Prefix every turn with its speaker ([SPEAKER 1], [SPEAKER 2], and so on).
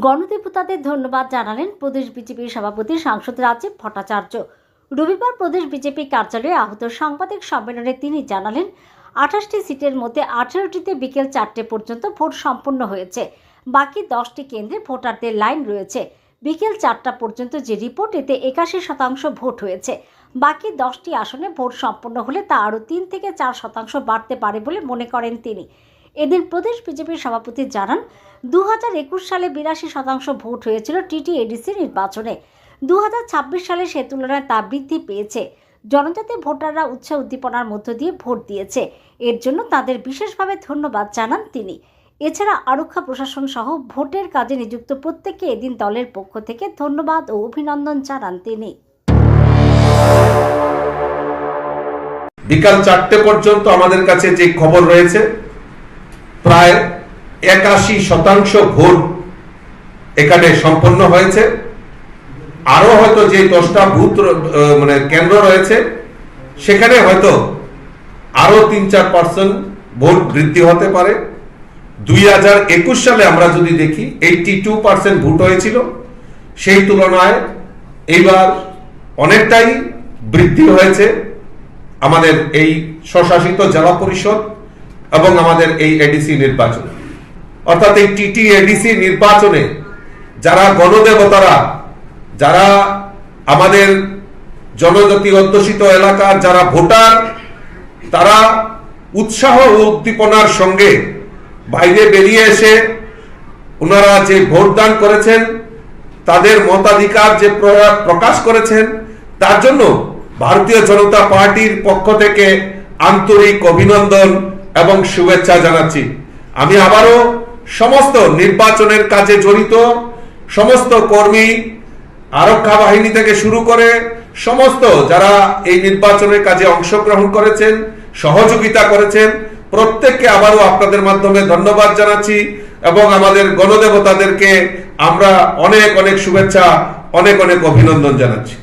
[SPEAKER 1] গণদেবতাদের ধন্যবাদ জানালেন প্রদেশ বিজেপির সভাপতি সাংসদ রাজীব ভট্টাচার্য। রবিবার প্রদেশ বিজেপি কার্যালয়ে আহত সাংবাদিক সম্মেলনে তিনি জানালেন, 28টি সিটের মধ্যে 18টিতে বিকেল 4টে পর্যন্ত ভোট সম্পন্ন হয়েছে। বাকি 10টি কেন্দ্রে ভোটারদের লাইন রয়েছে। বিকেল 4টা পর্যন্ত যে রিপোর্ট, এতে 81% ভোট হয়েছে। বাকি 10টি আসনে ভোট সম্পন্ন হলে তা আরও 3 থেকে 4% বাড়তে পারে বলে মনে করেন তিনি। এদিন প্রদেশ বিজেপির সভাপতি জানান, 2021 সালে 82% ভোট হয়েছিল টিটিএডিসি নির্বাচনে। 2026 সালে সে তুলনায় তা বৃদ্ধি পেয়েছে। জনজাতি ভোটাররা উৎসাহ উদ্দীপনার মধ্য দিয়ে ভোট দিয়েছে। এর জন্য তাদের বিশেষভাবে ধন্যবাদ জানান তিনি। এছাড়া আরক্ষা প্রশাসন সহ ভোটের কাজে নিযুক্ত প্রত্যেককে এদিন দলের পক্ষ থেকে ধন্যবাদ ও অভিনন্দন জানান তিনি।
[SPEAKER 2] বিকাল 4টে পর্যন্ত আমাদের কাছে যে খবর রয়েছে, প্রায় 81% ভোট এখানে সম্পন্ন হয়েছে। আরো হয়তো যে 10টা বুথ কেন্দ্র রয়েছে, সেখানে হয়তো আরো 3-4% ভোট বৃদ্ধি হতে পারে। 2021 সালে আমরা যদি দেখি 82% ভোট হয়েছিল, সেই তুলনায় এইবার অনেকটাই বৃদ্ধি হয়েছে আমাদের এই স্বশাসিত জেলা পরিষদ এবং আমাদের এই এডিসি নির্বাচনে। অর্থাৎ এই টিটিএডিসি নির্বাচনে যারা গণদেবতারা, যারা আমাদের জনজাতি অধ্যুষিত এলাকার যারা ভোটার, তারা উৎসাহ ও উদ্দীপনার সঙ্গে বাইরে বেরিয়ে এসে ওনারা যে ভোটদান করেছেন, তাদের মতাধিকার যে প্রকাশ করেছেন, তার জন্য ভারতীয় জনতা পার্টির পক্ষ থেকে আন্তরিক অভিনন্দন এবং শুভেচ্ছা জানাচ্ছি। আমি আবারও সমস্ত নির্বাচনের কাজে জড়িত সমস্ত কর্মী, আরক্ষা বাহিনী থেকে শুরু করে সমস্ত যারা এই নির্বাচনের কাজে অংশগ্রহণ করেছেন, সহযোগিতা করেছেন, প্রত্যেককে আবারও আপনাদের মাধ্যমে ধন্যবাদ জানাচ্ছি এবং আমাদের গণদেবতাদেরকে আমরা অনেক অনেক শুভেচ্ছা, অনেক অনেক অভিনন্দন জানাচ্ছি।